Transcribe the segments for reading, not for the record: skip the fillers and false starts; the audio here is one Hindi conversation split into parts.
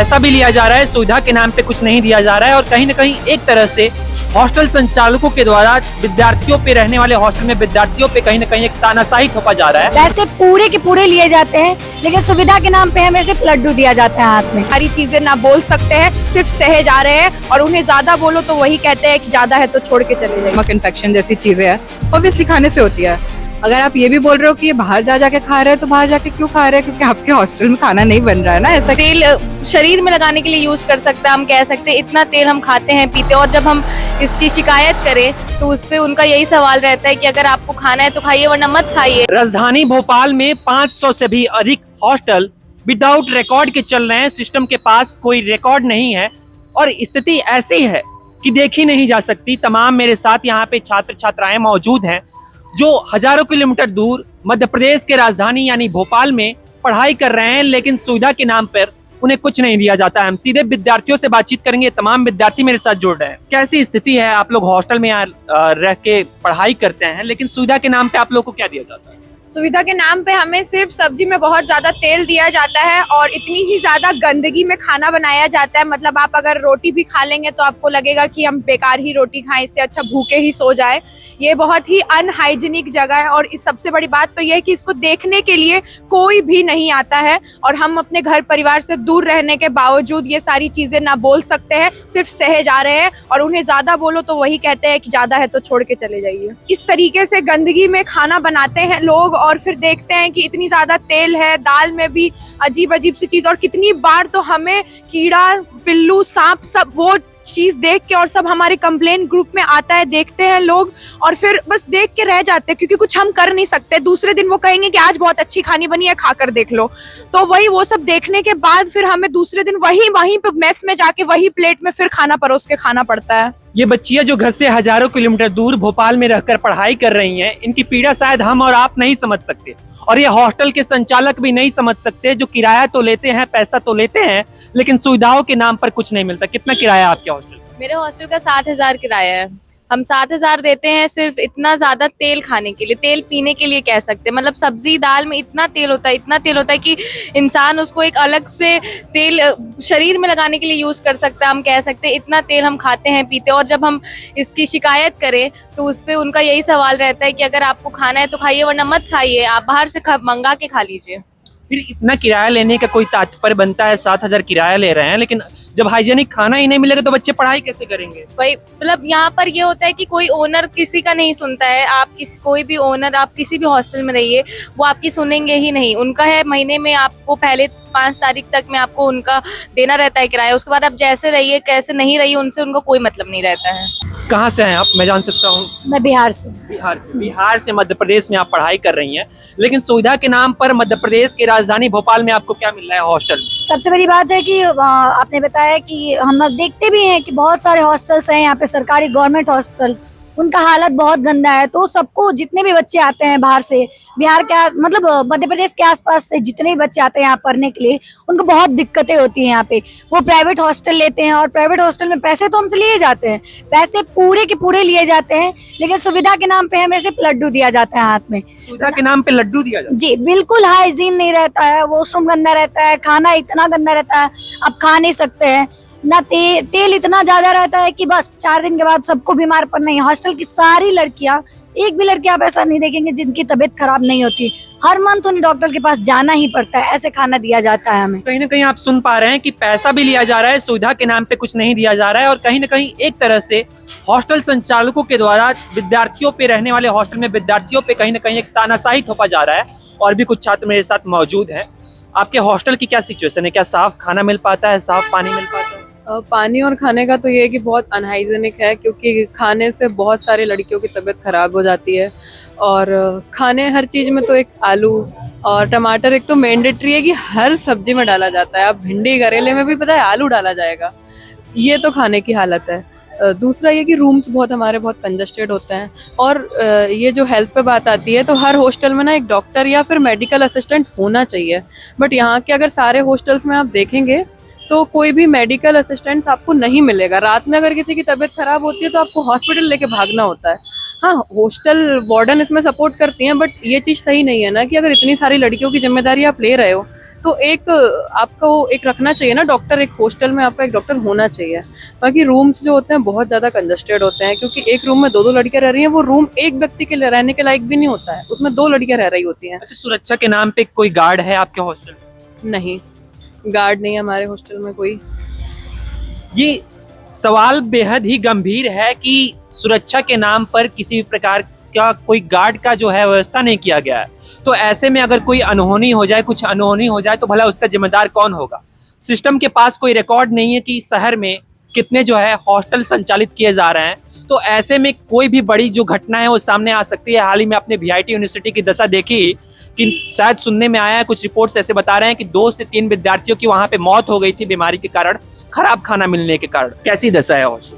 पैसा भी लिया जा रहा है, सुविधा के नाम पे कुछ नहीं दिया जा रहा है और कहीं न कहीं एक तरह से हॉस्टल संचालकों के द्वारा विद्यार्थियों पे, रहने वाले हॉस्टल में विद्यार्थियों पे कहीं न कहीं एक तानाशाही थोपा जा रहा है। पैसे पूरे के पूरे लिए जाते हैं, लेकिन सुविधा के नाम पे हमें सिर्फ लड्डू दिया जाता है हाथ में। सारी चीजें ना बोल सकते हैं, सिर्फ सहे जा रहे हैं और उन्हें ज्यादा बोलो तो वही कहते हैं कि ज्यादा है तो छोड़ के चले जाइए। स्टमक इन्फेक्शन जैसी चीजें हैं, ऑब्वियसली खाने से होती है। अगर आप ये भी बोल रहे हो कि ये बाहर जा जाके खा रहे हैं, तो बाहर जाके क्यों खा रहे हैं? क्योंकि आपके हॉस्टल में खाना नहीं बन रहा है ना। ऐसा तेल शरीर में लगाने के लिए यूज कर सकते हैं, हम कह सकते हैं इतना तेल हम खाते हैं पीते हैं, और जब हम इसकी शिकायत करें तो उस पे उनका यही सवाल रहता है कि अगर आपको खाना है तो खाइए वरना मत खाइए। राजधानी भोपाल में 500 से भी अधिक हॉस्टल विदाउट रिकॉर्ड के चल रहे हैं। सिस्टम के पास कोई रिकॉर्ड नहीं है और स्थिति ऐसी है कि देखी नहीं जा सकती। तमाम मेरे साथ यहाँ पे छात्र छात्राएं मौजूद हैं जो हजारों किलोमीटर दूर मध्य प्रदेश के राजधानी यानी भोपाल में पढ़ाई कर रहे हैं, लेकिन सुविधा के नाम पर उन्हें कुछ नहीं दिया जाता है। हम सीधे विद्यार्थियों से बातचीत करेंगे। तमाम विद्यार्थी मेरे साथ जुड़ रहे हैं। कैसी स्थिति है? आप लोग हॉस्टल में रह के पढ़ाई करते हैं, लेकिन सुविधा के नाम पे आप लोग को क्या दिया जाता है? सुविधा के नाम पे हमें सिर्फ सब्जी में बहुत ज्यादा तेल दिया जाता है और इतनी ही ज्यादा गंदगी में खाना बनाया जाता है। मतलब आप अगर रोटी भी खा लेंगे तो आपको लगेगा कि हम बेकार ही रोटी खाएं, इससे अच्छा भूखे ही सो जाएं। ये बहुत ही अनहाइजीनिक जगह है और इस सबसे बड़ी बात तो ये है कि इसको देखने के लिए कोई भी नहीं आता है और हम अपने घर परिवार से दूर रहने के बावजूद ये सारी चीजें ना बोल सकते हैं, सिर्फ सहे जा रहे हैं और उन्हें ज्यादा बोलो तो वही कहते हैं कि ज्यादा है तो छोड़ के चले जाइए। इस तरीके से गंदगी में खाना बनाते हैं लोग और फिर देखते हैं कि इतनी ज्यादा तेल है, दाल में भी अजीब अजीब सी चीज, और कितनी बार तो हमें कीड़ा, पिल्लू, सांप, सब वो चीज देख के और सब हमारे कंप्लेन ग्रुप में आता है, देखते हैं लोग और फिर बस देख के रह जाते हैं क्योंकि कुछ हम कर नहीं सकते। दूसरे दिन वो कहेंगे कि आज बहुत अच्छी खानी बनी है, खाकर देख लो। तो वही वो सब देखने के बाद फिर हमें दूसरे दिन वहीं पे मेस में जाके वही प्लेट में फिर खाना परोस के खाना पड़ता है। ये बच्चियां जो घर से हजारों किलोमीटर दूर भोपाल में रहकर पढ़ाई कर रही हैं, इनकी पीड़ा शायद हम और आप नहीं समझ सकते और ये हॉस्टल के संचालक भी नहीं समझ सकते, जो किराया तो लेते हैं, पैसा तो लेते हैं, लेकिन सुविधाओं के नाम पर कुछ नहीं मिलता। कितना किराया आपके हॉस्टल? मेरे हॉस्टल का 7,000 किराया है। हम 7,000 देते हैं सिर्फ इतना ज्यादा तेल खाने के लिए, तेल पीने के लिए कह सकते हैं। मतलब सब्जी दाल में इतना तेल होता है, इतना तेल होता है कि इंसान उसको एक अलग से तेल शरीर में लगाने के लिए यूज कर सकता है, हम कह सकते हैं इतना तेल हम खाते हैं पीते हैं, और जब हम इसकी शिकायत करें तो उस पे उनका यही सवाल रहता है कि अगर आपको खाना है तो खाइए वरना मत खाइए, आप बाहर से मंगा के खा लीजिए। फिर इतना किराया लेने का कोई तात्पर्य बनता है? 7,000 किराया ले रहे हैं, लेकिन जब हाइजेनिक खाना ही नहीं मिलेगा तो बच्चे पढ़ाई कैसे करेंगे? वही मतलब यहाँ पर ये होता है कि कोई ओनर किसी का नहीं सुनता है। आप कोई भी ओनर, आप किसी भी हॉस्टल में रहिए, वो आपकी सुनेंगे ही नहीं। उनका है महीने में आपको पहले 5 तारीख तक में आपको उनका देना रहता है किराया, उसके बाद आप जैसे रहिए कैसे नहीं रहिए उनसे उनको कोई मतलब नहीं रहता है। कहाँ से हैं आप, मैं जान सकता हूँ? मैं बिहार से। बिहार से मध्य प्रदेश में आप पढ़ाई कर रही हैं, लेकिन सुविधा के नाम पर मध्य प्रदेश की राजधानी भोपाल में आपको क्या मिल रहा है हॉस्टल में? सबसे बड़ी बात है कि आपने बताया कि हम देखते भी हैं कि बहुत सारे हॉस्टल्स हैं यहाँ पे, सरकारी गवर्नमेंट हॉस्टल, उनका हालत बहुत गंदा है। तो सबको, जितने भी बच्चे आते हैं बाहर से, बिहार के मतलब मध्य प्रदेश के आसपास से जितने भी बच्चे आते हैं यहाँ पढ़ने के लिए, उनको बहुत दिक्कतें होती हैं यहाँ पे। वो प्राइवेट हॉस्टल लेते हैं और प्राइवेट हॉस्टल में पैसे तो हमसे लिए जाते हैं, पैसे पूरे के पूरे लिए जाते हैं, लेकिन सुविधा के नाम पे हमें सिर्फ लड्डू दिया जाता है हाथ में। सुविधा के नाम पे लड्डू दिया जाता है? जी बिल्कुल, हाइजीन नहीं रहता है, वॉशरूम गंदा रहता है, खाना इतना गंदा रहता है आप खा नहीं सकते हैं ना। तेल इतना ज्यादा रहता है कि बस 4 दिन के बाद सबको बीमार पड़ना है। हॉस्टल की सारी लड़कियां, एक भी लड़की आप ऐसा नहीं देखेंगे जिनकी तबीयत खराब नहीं होती। हर मंथ उन्हें डॉक्टर के पास जाना ही पड़ता है, ऐसे खाना दिया जाता है हमें। कहीं ना कहीं आप सुन पा रहे हैं कि पैसा भी लिया जा रहा है, सुविधा के नाम पे कुछ नहीं दिया जा रहा है और कहीं ना कहीं एक तरह से हॉस्टल संचालकों के द्वारा विद्यार्थियों पे, रहने वाले हॉस्टल में विद्यार्थियों पे कहीं ना कहीं एक तानाशाही थोपा जा रहा है। और भी कुछ छात्र मेरे साथ मौजूद है। आपके हॉस्टल की क्या सिचुएशन है? क्या साफ खाना मिल पाता है, साफ पानी मिल पाता है? पानी और खाने का तो ये है कि बहुत अनहाइजीनिक है, क्योंकि खाने से बहुत सारी लड़कियों की तबीयत खराब हो जाती है। और खाने हर चीज़ में तो एक आलू और टमाटर एक तो मैंडेटरी है कि हर सब्जी में डाला जाता है। अब भिंडी करेले में भी पता है आलू डाला जाएगा। ये तो खाने की हालत है। दूसरा ये कि रूम्स हमारे बहुत कंजस्टेड होते हैं। और ये जो हेल्थ पे बात आती है तो हर हॉस्टल में ना एक डॉक्टर या फिर मेडिकल असिस्टेंट होना चाहिए, बट यहाँ के अगर सारे हॉस्टल्स में आप देखेंगे तो कोई भी मेडिकल असिस्टेंट आपको नहीं मिलेगा। रात में अगर किसी की तबीयत खराब होती है तो आपको हॉस्पिटल लेके भागना होता है। हाँ, हॉस्टल वार्डन इसमें सपोर्ट करती हैं, बट ये चीज़ सही नहीं है ना कि अगर इतनी सारी लड़कियों की जिम्मेदारी आप ले रहे हो तो एक आपको एक रखना चाहिए ना डॉक्टर, एक हॉस्टल में आपका एक डॉक्टर होना चाहिए। बाकी रूम्स जो होते हैं बहुत ज़्यादा कंजस्टेड होते हैं, क्योंकि एक रूम में 2-2 लड़कियां रह रही हैं, वो रूम एक व्यक्ति के लिए रहने के लायक भी नहीं होता है, उसमें 2 लड़कियां रह रही होती हैं। अच्छा, सुरक्षा के नाम पे कोई गार्ड है आपके हॉस्टल में? नहीं, गार्ड नहीं है हमारे हॉस्टल में कोई। ये सवाल बेहद ही गंभीर है कि सुरक्षा के नाम पर किसी भी प्रकार का कोई गार्ड का जो है व्यवस्था नहीं किया गया है। तो ऐसे में अगर कोई अनहोनी हो जाए, कुछ अनहोनी हो जाए, तो भला उसका जिम्मेदार कौन होगा? सिस्टम के पास कोई रिकॉर्ड नहीं है कि शहर में कितने जो है हॉस्टल संचालित किए जा रहे हैं। तो ऐसे में कोई भी बड़ी जो घटना है वो सामने आ सकती है। हाल ही में आपने VIT यूनिवर्सिटी की दशा देखी कि शायद सुनने में आया है, कुछ रिपोर्ट्स ऐसे बता रहे हैं कि 2 से 3 विद्यार्थियों की वहां पे मौत हो गई थी बीमारी के कारण, खराब खाना मिलने के कारण। कैसी दशा है हॉस्टल?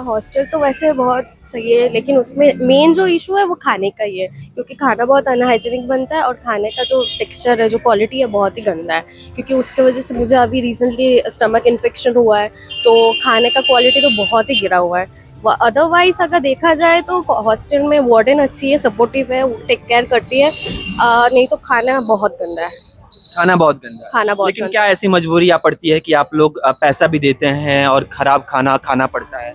हॉस्टल तो वैसे बहुत सही है, लेकिन उसमें मेन जो इशू है वो खाने का ही है, क्योंकि खाना बहुत अनहाइजीनिक बनता है और खाने का जो टेक्सचर है, जो क्वालिटी है, बहुत ही गंदा है। क्योंकि उसके वजह से मुझे अभी रिसेंटली स्टमक इन्फेक्शन हुआ है, तो खाने का क्वालिटी तो बहुत ही गिरा हुआ है। अदरवाइज अगर देखा जाए तो हॉस्टल में वार्डन अच्छी है, सपोर्टिव है, टेक केयर करती है। नहीं तो खाना बहुत गंदा है। खाना बहुत गंदा है। खाना बहुत लेकिन गंदा क्या ऐसी मजबूरी आ पड़ती है कि आप लोग पैसा भी देते हैं और खराब खाना खाना पड़ता है?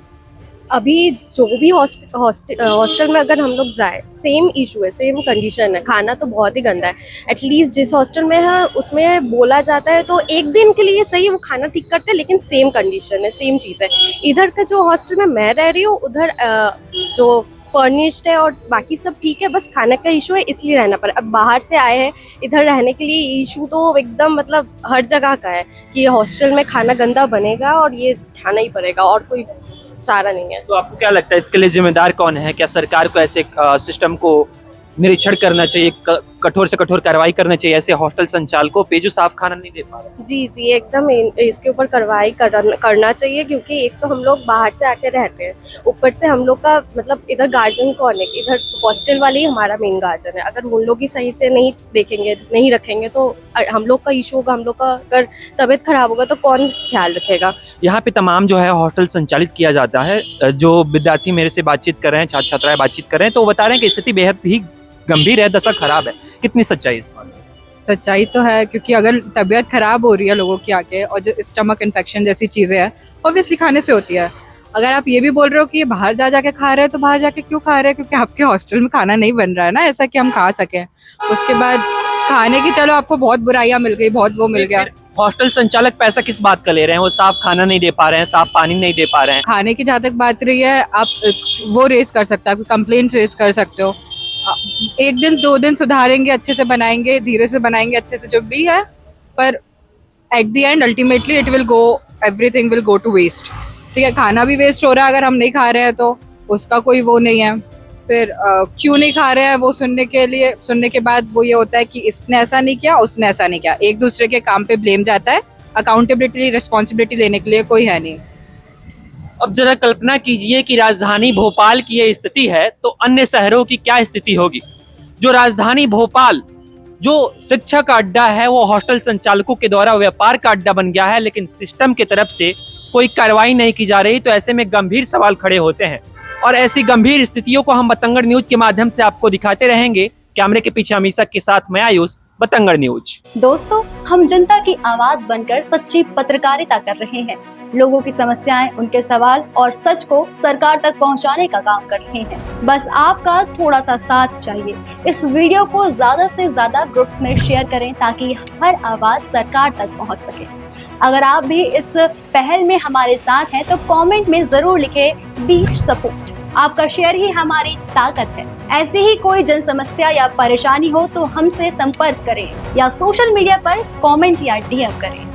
अभी जो भी हॉस्टल में अगर हम लोग जाए, सेम इशू है, सेम कंडीशन है, खाना तो बहुत ही गंदा है। एटलीस्ट जिस हॉस्टल में है उसमें बोला जाता है तो एक दिन के लिए सही वो खाना ठीक करते हैं, लेकिन सेम कंडीशन है, सेम चीज़ है। इधर का जो हॉस्टल में मैं रह रही हूँ, उधर जो फर्निश्ड है और बाकी सब ठीक है, बस खाने का इशू है, इसलिए रहना पड़ा। अब बाहर से आए हैं, इधर रहने के लिए इशू तो एकदम मतलब हर जगह का है कि हॉस्टल में खाना गंदा बनेगा और ये खाना ही पड़ेगा, और कोई चारा नहीं है। तो आपको क्या लगता है इसके लिए जिम्मेदार कौन है? क्या सरकार को ऐसे सिस्टम को निरीक्षण करना चाहिए, कठोर से कठोर कार्रवाई करना चाहिए ऐसे हॉस्टल संचालकों पे जो साफ खाना नहीं दे पा रहे? जी एकदम इसके ऊपर कार्रवाई करना चाहिए, क्योंकि एक तो हम लोग बाहर से आके रहते हैं, ऊपर से हम लोग का मतलब इधर गार्जियन कौन है? इधर हॉस्टल वाले ही हमारा मेन गार्जियन है। अगर उन लोग ही सही से नहीं देखेंगे, नहीं रखेंगे, तो हम लोग का इशू होगा। हम लोग का अगर तबीयत खराब होगा तो कौन ख्याल रखेगा? यहाँ पे तमाम जो है हॉस्टल संचालित किया जाता है। जो विद्यार्थी मेरे से बातचीत कर रहे हैं, छात्र छात्राएं बातचीत कर रहे हैं, तो वो बता रहे हैं कि स्थिति बेहद ही गंभीर है, दशा खराब है। कितनी सच्चाई इस बात में? सच्चाई तो है, क्योंकि अगर तबीयत खराब हो रही है लोगों की आके, और जो स्टमक इन्फेक्शन जैसी चीज़ें हैं, ऑब्वियसली खाने से होती है। अगर आप ये भी बोल रहे हो कि ये बाहर जाके खा रहे हैं, तो बाहर जाके क्यों खा रहे हैं? क्योंकि आपके हॉस्टल में खाना नहीं बन रहा है ना ऐसा कि हम खा सकें। उसके बाद खाने की, चलो आपको बहुत बुराइयां मिल गई, बहुत वो मिल गया। हॉस्टल संचालक पैसा किस बात का ले रहे हैं? वो साफ खाना नहीं दे पा रहे हैं, साफ पानी नहीं दे पा रहे हैं। खाने की जहाँ तक बात रही है, आप वो रेस कर सकते हो, आप कंप्लेंट रेस कर सकते हो। 1 दिन 2 दिन सुधारेंगे, अच्छे से बनाएंगे, धीरे से बनाएंगे, अच्छे से जो भी है, पर at the end ultimately it will go, everything will go to waste. ठीक है, खाना भी वेस्ट हो रहा है अगर हम नहीं खा रहे हैं, तो उसका कोई वो नहीं है। फिर क्यों नहीं खा रहे हैं वो सुनने के बाद वो ये होता है कि इसने ऐसा नहीं किया, उसने ऐसा नहीं किया, एक दूसरे के काम पे ब्लेम जाता है। अकाउंटेबिलिटी, रिस्पॉन्सिबिलिटी लेने के लिए कोई है नहीं। अब जरा कल्पना कीजिए कि राजधानी भोपाल की ये स्थिति है, तो अन्य शहरों की क्या स्थिति होगी? जो राजधानी भोपाल, जो शिक्षा का अड्डा है, वो हॉस्टल संचालकों के द्वारा व्यापार का अड्डा बन गया है, लेकिन सिस्टम की तरफ से कोई कार्रवाई नहीं की जा रही। तो ऐसे में गंभीर सवाल खड़े होते हैं, और ऐसी गंभीर स्थितियों को हम बतंगड़ न्यूज के माध्यम से आपको दिखाते रहेंगे। कैमरे के पीछे हमीशा के साथ मैं आयुष, बतंगड़ न्यूज। दोस्तों, हम जनता की आवाज बनकर सच्ची पत्रकारिता कर रहे हैं। लोगों की समस्याएं, उनके सवाल और सच को सरकार तक पहुंचाने का काम कर रहे हैं। बस आपका थोड़ा सा साथ चाहिए। इस वीडियो को ज्यादा से ज्यादा ग्रुप्स में शेयर करें ताकि हर आवाज सरकार तक पहुंच सके। अगर आप भी इस पहल में हमारे साथ हैं तो कमेंट में जरूर लिखें बी सपोर्ट। आपका शेयर ही हमारी ताकत है। ऐसी ही कोई जन समस्या या परेशानी हो तो हमसे संपर्क करें या सोशल मीडिया पर कमेंट या DM करें।